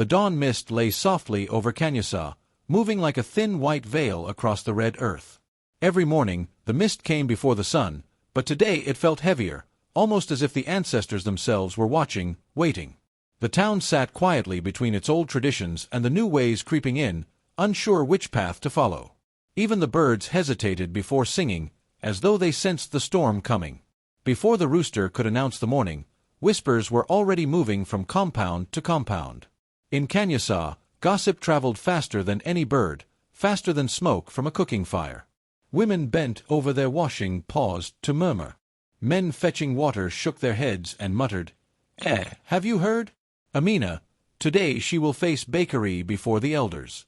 The dawn mist lay softly over Kanyasa, moving like a thin white veil across the red earth. Every morning, the mist came before the sun, but today it felt heavier, almost as if the ancestors themselves were watching, waiting. The town sat quietly between its old traditions and the new ways creeping in, unsure which path to follow. Even the birds hesitated before singing, as though they sensed the storm coming. Before the rooster could announce the morning, whispers were already moving from compound to compound. In Kanyasa, gossip traveled faster than any bird, faster than smoke from a cooking fire. Women bent over their washing paused to murmur. Men fetching water shook their heads and muttered, have you heard? Amina, today she will face bakery before the elders.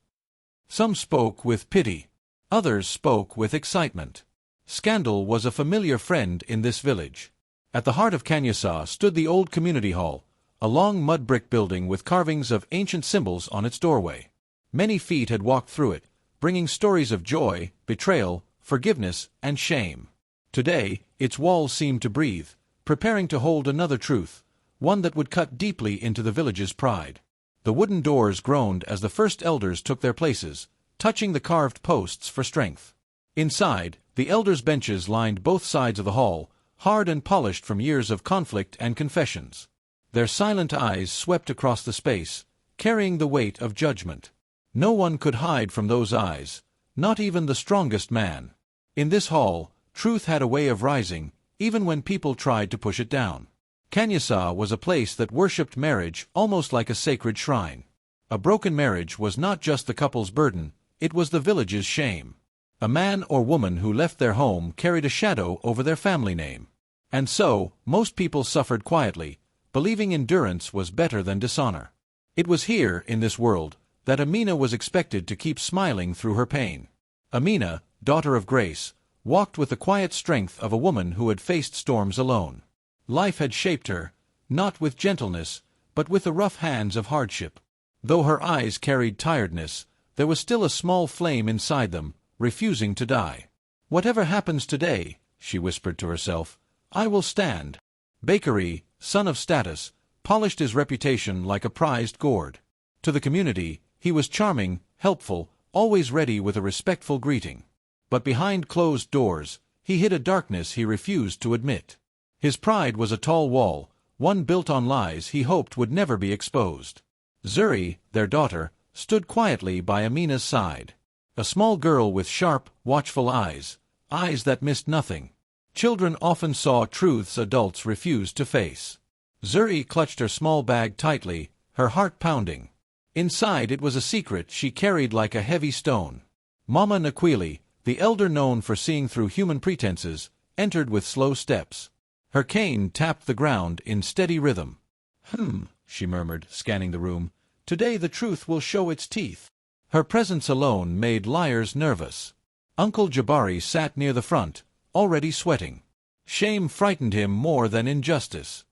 Some spoke with pity. Others spoke with excitement. Scandal was a familiar friend in this village. At the heart of Kanyasa stood the old community hall, a long mud brick building with carvings of ancient symbols on its doorway. Many feet had walked through it, bringing stories of joy, betrayal, forgiveness, and shame. Today, its walls seemed to breathe, preparing to hold another truth, one that would cut deeply into the village's pride. The wooden doors groaned as the first elders took their places, touching the carved posts for strength. Inside, the elders' benches lined both sides of the hall, hard and polished from years of conflict and confessions. Their silent eyes swept across the space, carrying the weight of judgment. No one could hide from those eyes, not even the strongest man. In this hall, truth had a way of rising, even when people tried to push it down. Kanyasa was a place that worshipped marriage almost like a sacred shrine. A broken marriage was not just the couple's burden, it was the village's shame. A man or woman who left their home carried a shadow over their family name. And so, most people suffered quietly, believing endurance was better than dishonor. It was here, in this world, that Amina was expected to keep smiling through her pain. Amina, daughter of grace, walked with the quiet strength of a woman who had faced storms alone. Life had shaped her, not with gentleness, but with the rough hands of hardship. Though her eyes carried tiredness, there was still a small flame inside them, refusing to die. "Whatever happens today," she whispered to herself, "I will stand." Bakery, son of status, polished his reputation like a prized gourd. To the community, he was charming, helpful, always ready with a respectful greeting. But behind closed doors, he hid a darkness he refused to admit. His pride was a tall wall, one built on lies he hoped would never be exposed. Zuri, their daughter, stood quietly by Amina's side. A small girl with sharp, watchful eyes that missed nothing. Children often saw truths adults refused to face. Zuri clutched her small bag tightly, her heart pounding. Inside it was a secret she carried like a heavy stone. Mama Nakwili, the elder known for seeing through human pretenses, entered with slow steps. Her cane tapped the ground in steady rhythm. She murmured, scanning the room. "Today the truth will show its teeth." Her presence alone made liars nervous. Uncle Jabari sat near the front, already sweating. Shame frightened him more than injustice.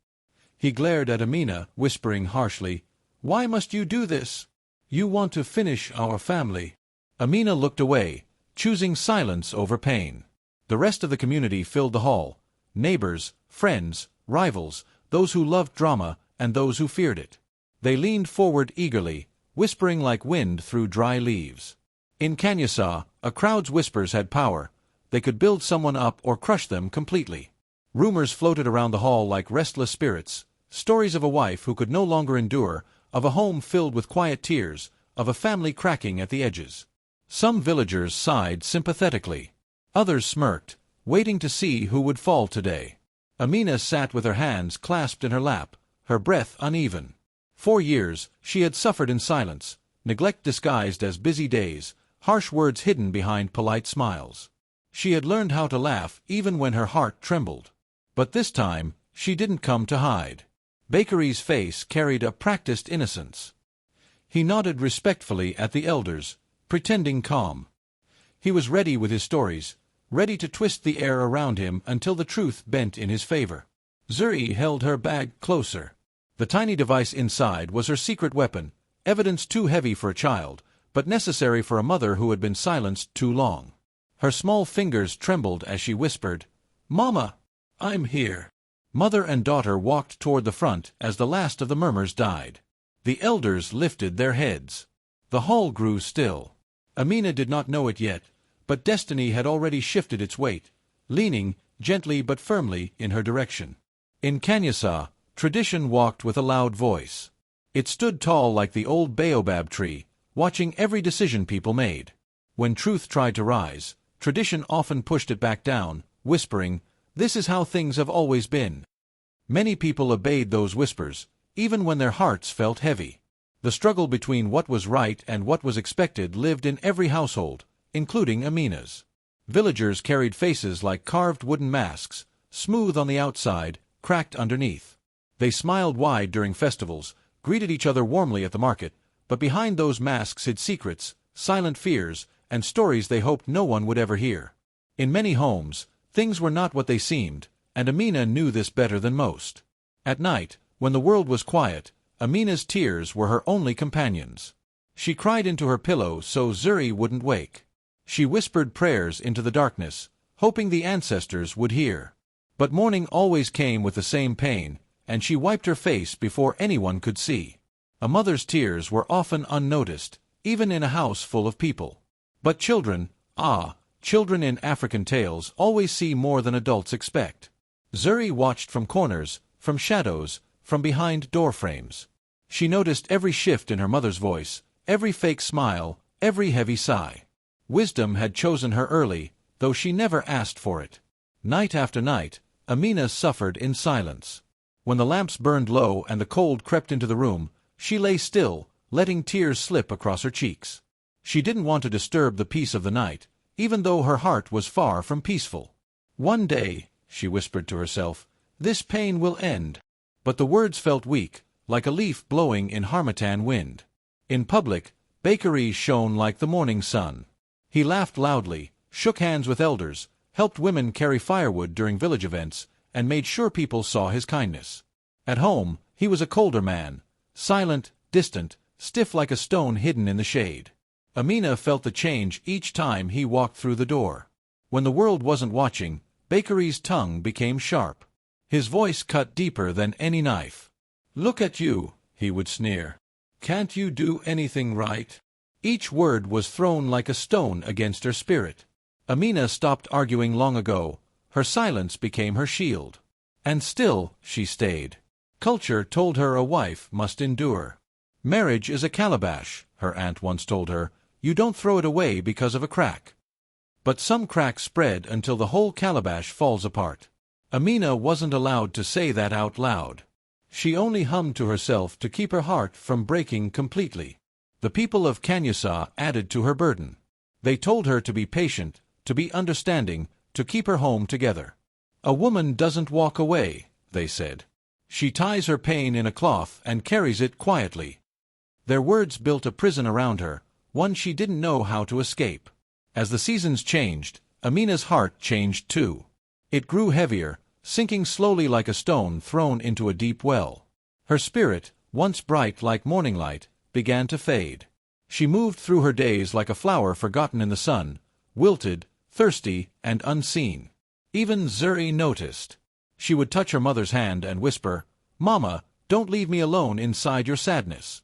He glared at Amina, whispering harshly, "Why must you do this? You want to finish our family." Amina looked away, choosing silence over pain. The rest of the community filled the hall. Neighbors, friends, rivals, those who loved drama and those who feared it. They leaned forward eagerly, whispering like wind through dry leaves. In Kanyasa, a crowd's whispers had power. They could build someone up or crush them completely. Rumors floated around the hall like restless spirits, stories of a wife who could no longer endure, of a home filled with quiet tears, of a family cracking at the edges. Some villagers sighed sympathetically. Others smirked, waiting to see who would fall today. Amina sat with her hands clasped in her lap, her breath uneven. 4 years, she had suffered in silence, neglect disguised as busy days, harsh words hidden behind polite smiles. She had learned how to laugh even when her heart trembled. But this time, she didn't come to hide. Bakery's face carried a practiced innocence. He nodded respectfully at the elders, pretending calm. He was ready with his stories, ready to twist the air around him until the truth bent in his favor. Zuri held her bag closer. The tiny device inside was her secret weapon, evidence too heavy for a child, but necessary for a mother who had been silenced too long. Her small fingers trembled as she whispered, "Mama, I'm here." Mother and daughter walked toward the front as the last of the murmurs died. The elders lifted their heads. The hall grew still. Amina did not know it yet, but destiny had already shifted its weight, leaning, gently but firmly, in her direction. In Kanyasa, tradition walked with a loud voice. It stood tall like the old baobab tree, watching every decision people made. When truth tried to rise, tradition often pushed it back down, whispering, "This is how things have always been." Many people obeyed those whispers, even when their hearts felt heavy. The struggle between what was right and what was expected lived in every household, including Amina's. Villagers carried faces like carved wooden masks, smooth on the outside, cracked underneath. They smiled wide during festivals, greeted each other warmly at the market, but behind those masks hid secrets, silent fears, and stories they hoped no one would ever hear. In many homes, things were not what they seemed, and Amina knew this better than most. At night, when the world was quiet, Amina's tears were her only companions. She cried into her pillow so Zuri wouldn't wake. She whispered prayers into the darkness, hoping the ancestors would hear. But morning always came with the same pain, and she wiped her face before anyone could see. A mother's tears were often unnoticed, even in a house full of people. But children, children in African tales always see more than adults expect. Zuri watched from corners, from shadows, from behind door frames. She noticed every shift in her mother's voice, every fake smile, every heavy sigh. Wisdom had chosen her early, though she never asked for it. Night after night, Amina suffered in silence. When the lamps burned low and the cold crept into the room, she lay still, letting tears slip across her cheeks. She didn't want to disturb the peace of the night, even though her heart was far from peaceful. "One day," she whispered to herself, "this pain will end." But the words felt weak, like a leaf blowing in harmattan wind. In public, Bakery shone like the morning sun. He laughed loudly, shook hands with elders, helped women carry firewood during village events, and made sure people saw his kindness. At home, he was a colder man, silent, distant, stiff like a stone hidden in the shade. Amina felt the change each time he walked through the door. When the world wasn't watching, Bakery's tongue became sharp. His voice cut deeper than any knife. "Look at you," he would sneer. "Can't you do anything right?" Each word was thrown like a stone against her spirit. Amina stopped arguing long ago. Her silence became her shield. And still, she stayed. Culture told her a wife must endure. "Marriage is a calabash," her aunt once told her. "You don't throw it away because of a crack." But some cracks spread until the whole calabash falls apart. Amina wasn't allowed to say that out loud. She only hummed to herself to keep her heart from breaking completely. The people of Kanyasa added to her burden. They told her to be patient, to be understanding, to keep her home together. "A woman doesn't walk away," they said. "She ties her pain in a cloth and carries it quietly." Their words built a prison around her, one she didn't know how to escape. As the seasons changed, Amina's heart changed too. It grew heavier, sinking slowly like a stone thrown into a deep well. Her spirit, once bright like morning light, began to fade. She moved through her days like a flower forgotten in the sun, wilted, thirsty, and unseen. Even Zuri noticed. She would touch her mother's hand and whisper, "Mama, don't leave me alone inside your sadness."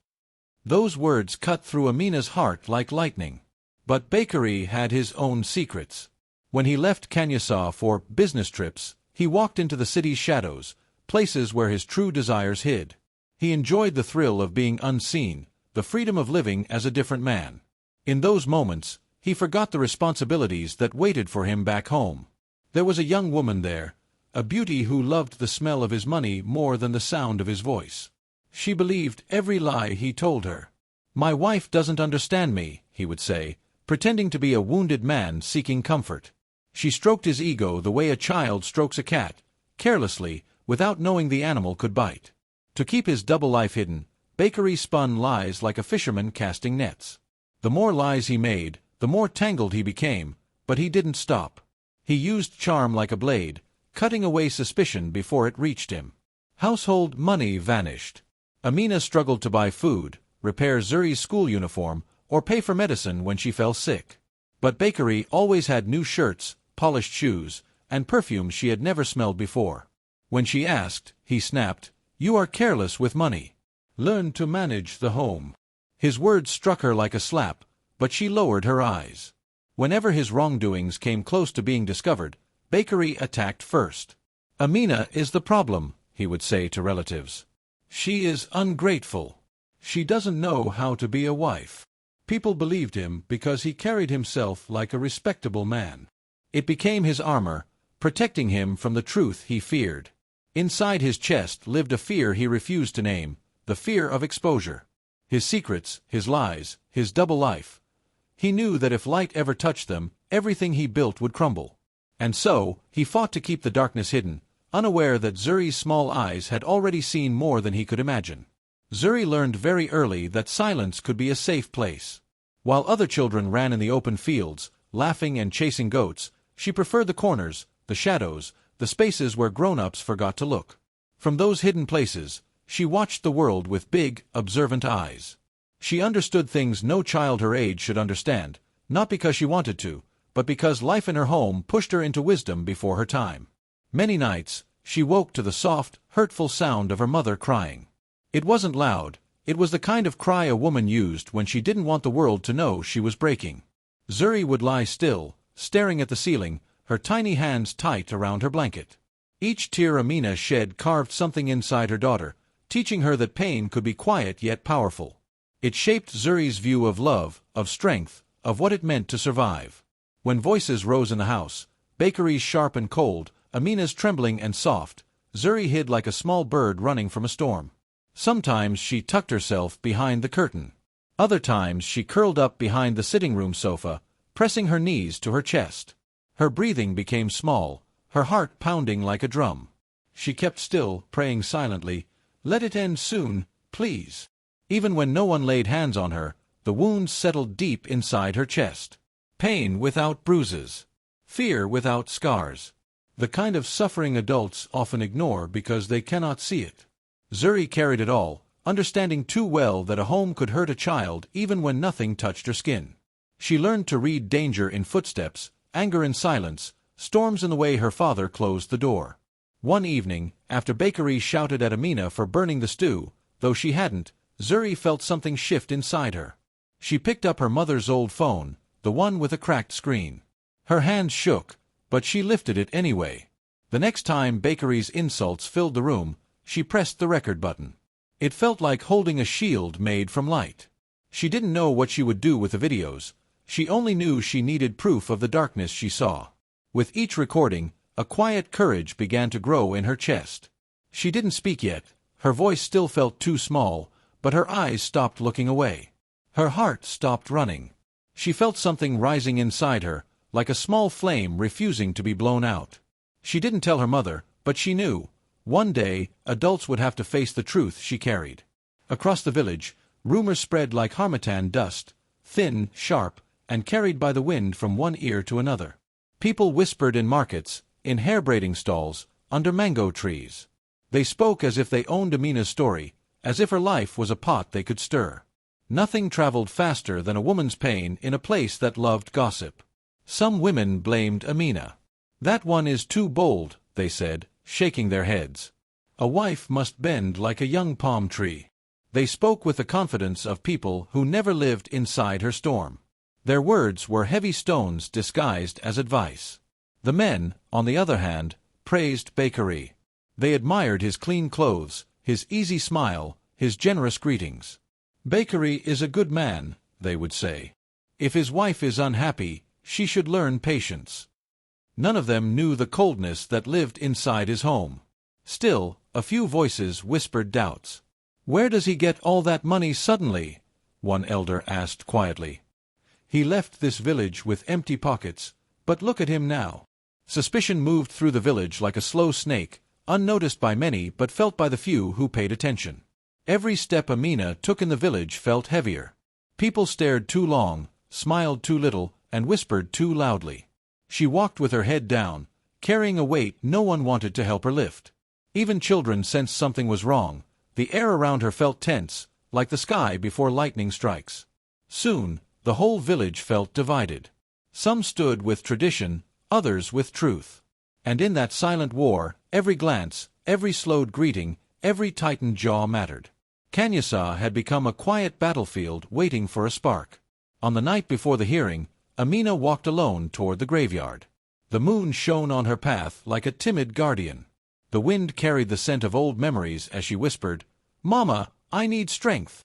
Those words cut through Amina's heart like lightning. But Bakery had his own secrets. When he left Kanyasa for business trips, he walked into the city's shadows, places where his true desires hid. He enjoyed the thrill of being unseen, the freedom of living as a different man. In those moments, he forgot the responsibilities that waited for him back home. There was a young woman there, a beauty who loved the smell of his money more than the sound of his voice. She believed every lie he told her. "My wife doesn't understand me," he would say, pretending to be a wounded man seeking comfort. She stroked his ego the way a child strokes a cat, carelessly, without knowing the animal could bite. To keep his double life hidden, Bakery spun lies like a fisherman casting nets. The more lies he made, the more tangled he became, but he didn't stop. He used charm like a blade, cutting away suspicion before it reached him. Household money vanished. Amina struggled to buy food, repair Zuri's school uniform, or pay for medicine when she fell sick. But Bakery always had new shirts, polished shoes, and perfumes she had never smelled before. When she asked, he snapped, "You are careless with money." Learn to manage the home. His words struck her like a slap, but she lowered her eyes. Whenever his wrongdoings came close to being discovered, Bakery attacked first. Amina is the problem, he would say to relatives. She is ungrateful. She doesn't know how to be a wife. People believed him because he carried himself like a respectable man. It became his armor, protecting him from the truth he feared. Inside his chest lived a fear he refused to name, the fear of exposure. His secrets, his lies, his double life. He knew that if light ever touched them, everything he built would crumble. And so, he fought to keep the darkness hidden, unaware that Zuri's small eyes had already seen more than he could imagine. Zuri learned very early that silence could be a safe place. While other children ran in the open fields, laughing and chasing goats, she preferred the corners, the shadows, the spaces where grown-ups forgot to look. From those hidden places, she watched the world with big, observant eyes. She understood things no child her age should understand, not because she wanted to, but because life in her home pushed her into wisdom before her time. Many nights, she woke to the soft, hurtful sound of her mother crying. It wasn't loud, it was the kind of cry a woman used when she didn't want the world to know she was breaking. Zuri would lie still, staring at the ceiling, her tiny hands tight around her blanket. Each tear Amina shed carved something inside her daughter, teaching her that pain could be quiet yet powerful. It shaped Zuri's view of love, of strength, of what it meant to survive. When voices rose in the house, Bakery's sharp and cold, Amina's trembling and soft, Zuri hid like a small bird running from a storm. Sometimes she tucked herself behind the curtain. Other times she curled up behind the sitting-room sofa, pressing her knees to her chest. Her breathing became small, her heart pounding like a drum. She kept still, praying silently, "Let it end soon, please." Even when no one laid hands on her, the wounds settled deep inside her chest. Pain without bruises. Fear without scars. The kind of suffering adults often ignore because they cannot see it. Zuri carried it all, understanding too well that a home could hurt a child even when nothing touched her skin. She learned to read danger in footsteps, anger in silence, storms in the way her father closed the door. One evening, after Bakery shouted at Amina for burning the stew, though she hadn't, Zuri felt something shift inside her. She picked up her mother's old phone, the one with a cracked screen. Her hands shook, but she lifted it anyway. The next time Bakery's insults filled the room, she pressed the record button. It felt like holding a shield made from light. She didn't know what she would do with the videos. She only knew she needed proof of the darkness she saw. With each recording, a quiet courage began to grow in her chest. She didn't speak yet. Her voice still felt too small, but her eyes stopped looking away. Her heart stopped running. She felt something rising inside her, like a small flame refusing to be blown out. She didn't tell her mother, but she knew. One day, adults would have to face the truth she carried. Across the village, rumors spread like harmattan dust, thin, sharp, and carried by the wind from one ear to another. People whispered in markets, in hair-braiding stalls, under mango trees. They spoke as if they owned Amina's story, as if her life was a pot they could stir. Nothing traveled faster than a woman's pain in a place that loved gossip. Some women blamed Amina. "That one is too bold," they said, shaking their heads. "A wife must bend like a young palm tree." They spoke with the confidence of people who never lived inside her storm. Their words were heavy stones disguised as advice. The men, on the other hand, praised Bakery. They admired his clean clothes, his easy smile, his generous greetings. "Bakery is a good man," they would say. "If his wife is unhappy, she should learn patience." None of them knew the coldness that lived inside his home. Still, a few voices whispered doubts. "Where does he get all that money suddenly?" one elder asked quietly. "He left this village with empty pockets, but look at him now." Suspicion moved through the village like a slow snake, unnoticed by many but felt by the few who paid attention. Every step Amina took in the village felt heavier. People stared too long, smiled too little, and whispered too loudly. She walked with her head down, carrying a weight no one wanted to help her lift. Even children sensed something was wrong. The air around her felt tense, like the sky before lightning strikes. Soon, the whole village felt divided. Some stood with tradition, others with truth. And in that silent war, every glance, every slowed greeting, every tightened jaw mattered. Kanyasa had become a quiet battlefield waiting for a spark. On the night before the hearing, Amina walked alone toward the graveyard. The moon shone on her path like a timid guardian. The wind carried the scent of old memories as she whispered, "Mama, I need strength."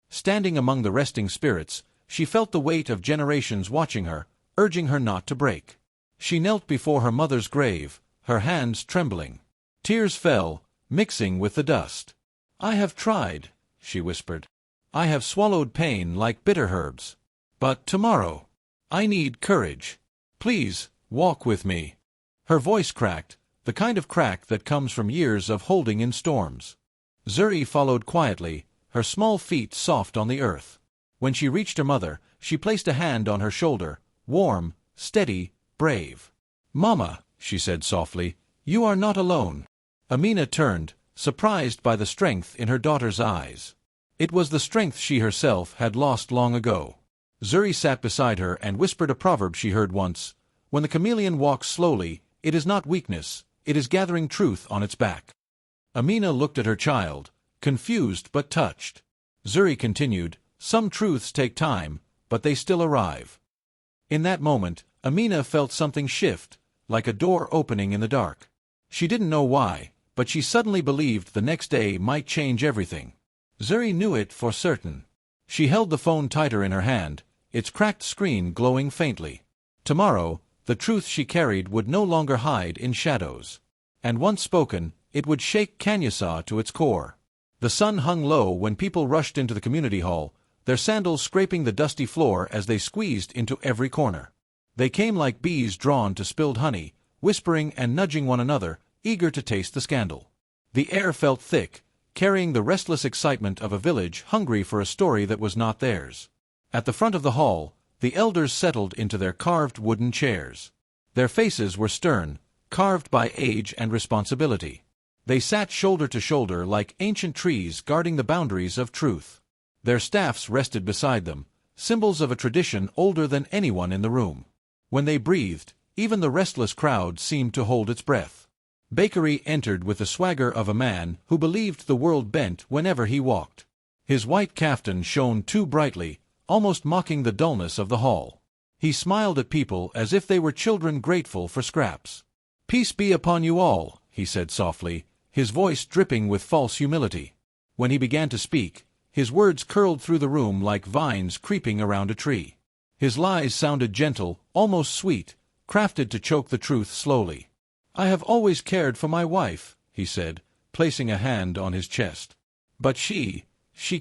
Standing among the resting spirits, she felt the weight of generations watching her, urging her not to break. She knelt before her mother's grave, her hands trembling. Tears fell, mixing with the dust. "I have tried," she whispered. "I have swallowed pain like bitter herbs. But tomorrow, I need courage. Please, walk with me." Her voice cracked, the kind of crack that comes from years of holding in storms. Zuri followed quietly, her small feet soft on the earth. When she reached her mother, she placed a hand on her shoulder, warm, steady, brave. "Mama," she said softly, "you are not alone." Amina turned, surprised by the strength in her daughter's eyes. It was the strength she herself had lost long ago. Zuri sat beside her and whispered a proverb she heard once, "When the chameleon walks slowly, it is not weakness, it is gathering truth on its back." Amina looked at her child, confused but touched. Zuri continued, "Some truths take time, but they still arrive." In that moment, Amina felt something shift, like a door opening in the dark. She didn't know why, but she suddenly believed the next day might change everything. Zuri knew it for certain. She held the phone tighter in her hand, its cracked screen glowing faintly. Tomorrow, the truth she carried would no longer hide in shadows. And once spoken, it would shake Kanyasa to its core. The sun hung low when people rushed into the community hall, their sandals scraping the dusty floor as they squeezed into every corner. They came like bees drawn to spilled honey, whispering and nudging one another, eager to taste the scandal. The air felt thick, carrying the restless excitement of a village hungry for a story that was not theirs. At the front of the hall, the elders settled into their carved wooden chairs. Their faces were stern, carved by age and responsibility. They sat shoulder to shoulder like ancient trees guarding the boundaries of truth. Their staffs rested beside them, symbols of a tradition older than anyone in the room. When they breathed, even the restless crowd seemed to hold its breath. Bakery entered with the swagger of a man who believed the world bent whenever he walked. His white kaftan shone too brightly, almost mocking the dullness of the hall. He smiled at people as if they were children grateful for scraps. "Peace be upon you all," he said softly, his voice dripping with false humility. When he began to speak, his words curled through the room like vines creeping around a tree. His lies sounded gentle, almost sweet, crafted to choke the truth slowly. "I have always cared for my wife," he said, placing a hand on his chest. "But she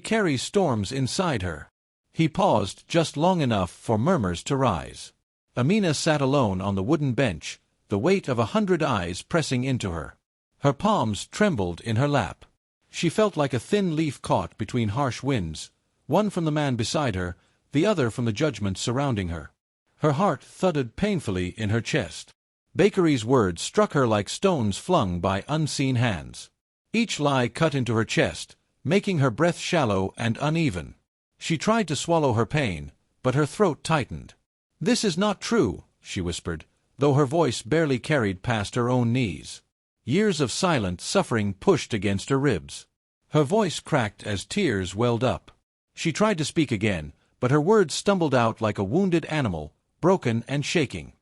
carries storms inside her." He paused just long enough for murmurs to rise. Amina sat alone on the wooden bench, the weight of 100 eyes pressing into her. Her palms trembled in her lap. She felt like a thin leaf caught between harsh winds, one from the man beside her, the other from the judgment surrounding her. Her heart thudded painfully in her chest. Bakery's words struck her like stones flung by unseen hands. Each lie cut into her chest, making her breath shallow and uneven. She tried to swallow her pain, but her throat tightened. "This is not true," she whispered, though her voice barely carried past her own knees. Years of silent suffering pushed against her ribs. Her voice cracked as tears welled up. She tried to speak again, but her words stumbled out like a wounded animal, broken and shaking.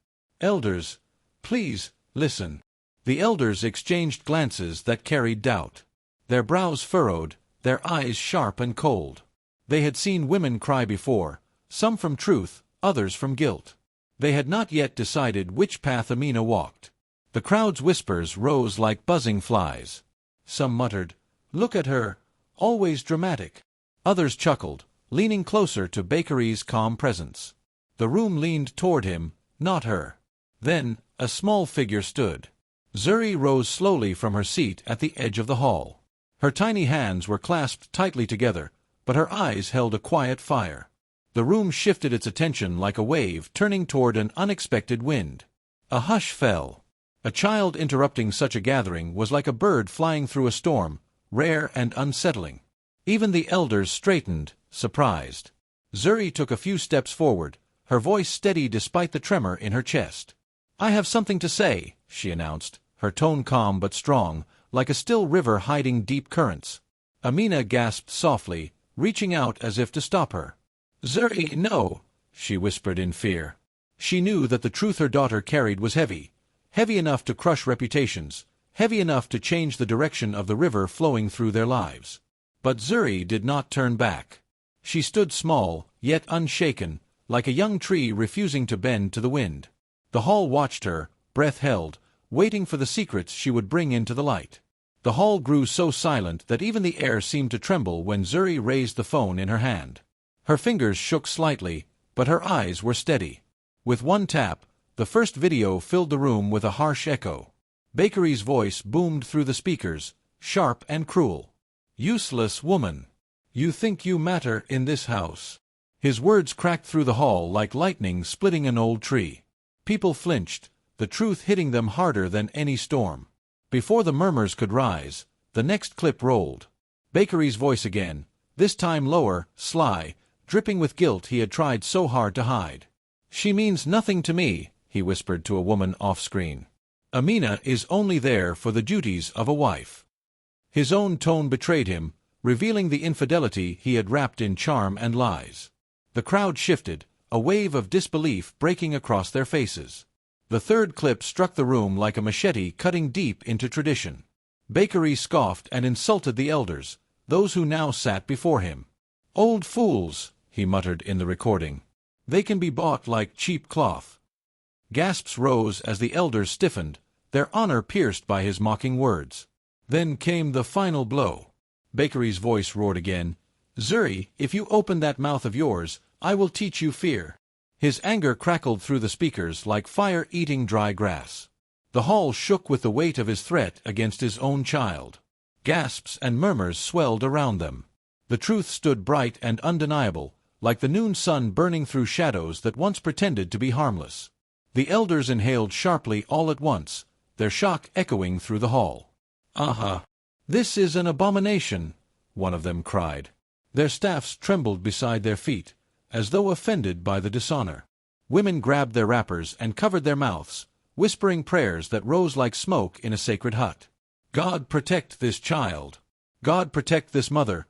"Elders, please, listen." The elders exchanged glances that carried doubt. Their brows furrowed, their eyes sharp and cold. They had seen women cry before, some from truth, others from guilt. They had not yet decided which path Amina walked. The crowd's whispers rose like buzzing flies. Some muttered, "Look at her, always dramatic." Others chuckled, leaning closer to Bakery's calm presence. The room leaned toward him, not her. Then, a small figure stood. Zuri rose slowly from her seat at the edge of the hall. Her tiny hands were clasped tightly together, but her eyes held a quiet fire. The room shifted its attention like a wave turning toward an unexpected wind. A hush fell. A child interrupting such a gathering was like a bird flying through a storm, rare and unsettling. Even the elders straightened, surprised. Zuri took a few steps forward, her voice steady despite the tremor in her chest. "I have something to say," she announced, her tone calm but strong, like a still river hiding deep currents. Amina gasped softly, reaching out as if to stop her. "Zuri, no," she whispered in fear. She knew that the truth her daughter carried was heavy, heavy enough to crush reputations, heavy enough to change the direction of the river flowing through their lives. But Zuri did not turn back. She stood small, yet unshaken, like a young tree refusing to bend to the wind. The hall watched her, breath held, waiting for the secrets she would bring into the light. The hall grew so silent that even the air seemed to tremble when Zuri raised the phone in her hand. Her fingers shook slightly, but her eyes were steady. With one tap, the first video filled the room with a harsh echo. Bakery's voice boomed through the speakers, sharp and cruel. "Useless woman! You think you matter in this house." His words cracked through the hall like lightning splitting an old tree. People flinched, the truth hitting them harder than any storm. Before the murmurs could rise, the next clip rolled. Bakery's voice again, this time lower, sly, dripping with guilt he had tried so hard to hide. "She means nothing to me," he whispered to a woman off-screen. "Amina is only there for the duties of a wife." His own tone betrayed him, revealing the infidelity he had wrapped in charm and lies. The crowd shifted, a wave of disbelief breaking across their faces. The third clip struck the room like a machete cutting deep into tradition. Bakery scoffed and insulted the elders, those who now sat before him. "Old fools," he muttered in the recording. "They can be bought like cheap cloth." Gasps rose as the elders stiffened, their honor pierced by his mocking words. Then came the final blow. Bakery's voice roared again. "Zuri, if you open that mouth of yours, I will teach you fear." His anger crackled through the speakers like fire eating dry grass. The hall shook with the weight of his threat against his own child. Gasps and murmurs swelled around them. The truth stood bright and undeniable, like the noon sun burning through shadows that once pretended to be harmless. The elders inhaled sharply all at once, their shock echoing through the hall. "Aha! This is an abomination," one of them cried. Their staffs trembled beside their feet, as though offended by the dishonor. Women grabbed their wrappers and covered their mouths, whispering prayers that rose like smoke in a sacred hut. "God protect this child! God protect this mother!"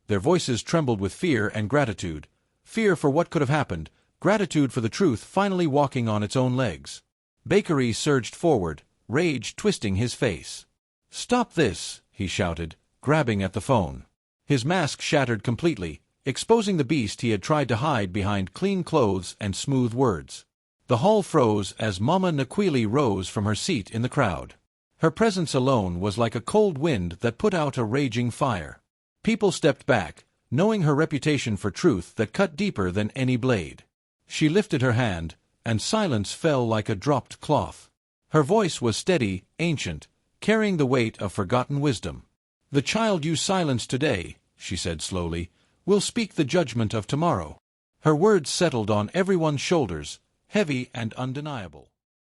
Their voices trembled with fear and gratitude, fear for what could have happened, gratitude for the truth finally walking on its own legs. Bakery surged forward, rage twisting his face. "Stop this!" he shouted, grabbing at the phone. His mask shattered completely, exposing the beast he had tried to hide behind clean clothes and smooth words. The hall froze as Mama Naquili rose from her seat in the crowd. Her presence alone was like a cold wind that put out a raging fire. People stepped back, knowing her reputation for truth that cut deeper than any blade. She lifted her hand, and silence fell like a dropped cloth. Her voice was steady, ancient, carrying the weight of forgotten wisdom. "The child you silenced today," she said slowly, "will speak the judgment of tomorrow." Her words settled on everyone's shoulders, heavy and undeniable.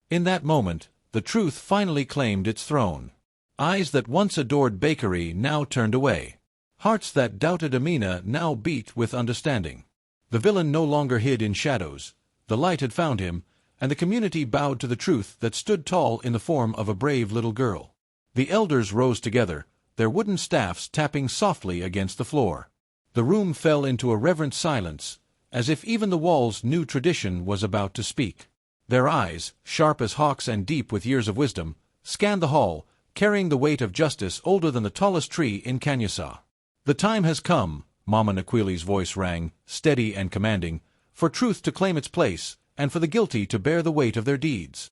In that moment, the truth finally claimed its throne. Eyes that once adored Bakery now turned away. Hearts that doubted Amina now beat with understanding. The villain no longer hid in shadows. The light had found him, and the community bowed to the truth that stood tall in the form of a brave little girl. The elders rose together, their wooden staffs tapping softly against the floor. The room fell into a reverent silence, as if even the walls knew tradition was about to speak. Their eyes, sharp as hawks and deep with years of wisdom, scanned the hall, carrying the weight of justice older than the tallest tree in Kanyasa. "The time has come," Mama Naquili's voice rang, steady and commanding, "for truth to claim its place, and for the guilty to bear the weight of their deeds."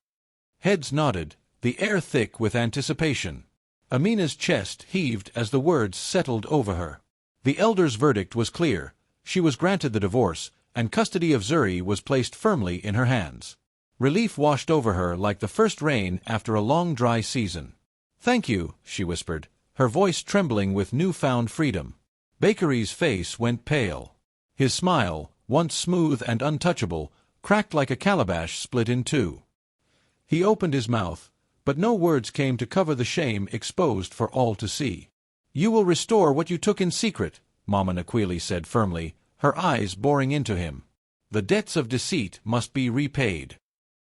Heads nodded, the air thick with anticipation. Amina's chest heaved as the words settled over her. The elder's verdict was clear. She was granted the divorce, and custody of Zuri was placed firmly in her hands. Relief washed over her like the first rain after a long dry season. "Thank you," she whispered, her voice trembling with newfound freedom. Bakery's face went pale. His smile, once smooth and untouchable, cracked like a calabash split in two. He opened his mouth, but no words came to cover the shame exposed for all to see. "You will restore what you took in secret," Mama Naquili said firmly, her eyes boring into him. "The debts of deceit must be repaid."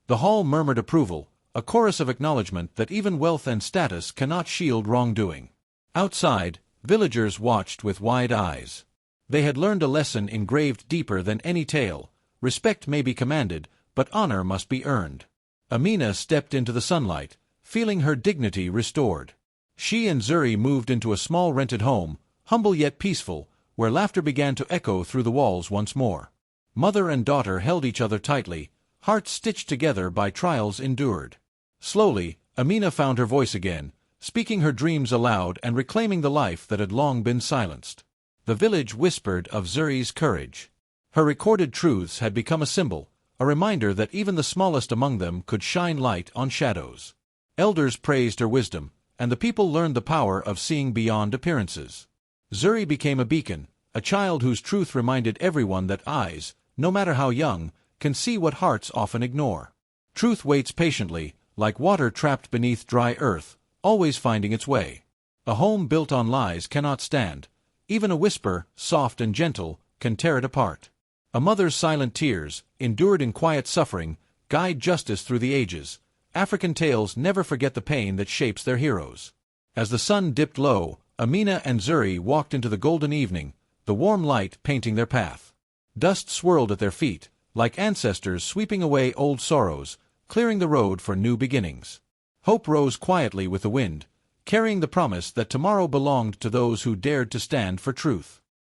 The hall murmured approval, a chorus of acknowledgement that even wealth and status cannot shield wrongdoing. Outside, Villagers watched with wide eyes. They had learned a lesson engraved deeper than any tale: respect may be commanded, but honor must be earned. Amina stepped into the sunlight, feeling her dignity restored. She and Zuri moved into a small rented home, humble yet peaceful, where laughter began to echo through the walls once more. Mother and daughter held each other tightly, hearts stitched together by trials endured. Slowly, Amina found her voice again, speaking her dreams aloud and reclaiming the life that had long been silenced. The village whispered of Zuri's courage. Her recorded truths had become a symbol, a reminder that even the smallest among them could shine light on shadows. Elders praised her wisdom, and the people learned the power of seeing beyond appearances. Zuri became a beacon, a child whose truth reminded everyone that eyes, no matter how young, can see what hearts often ignore. Truth waits patiently, like water trapped beneath dry earth, always finding its way. A home built on lies cannot stand. Even a whisper, soft and gentle, can tear it apart. A mother's silent tears, endured in quiet suffering, guide justice through the ages. African tales never forget the pain that shapes their heroes. As the sun dipped low, Amina and Zuri walked into the golden evening, the warm light painting their path. Dust swirled at their feet, like ancestors sweeping away old sorrows, clearing the road for new beginnings. Hope rose quietly with the wind, carrying the promise that tomorrow belonged to those who dared to stand for truth.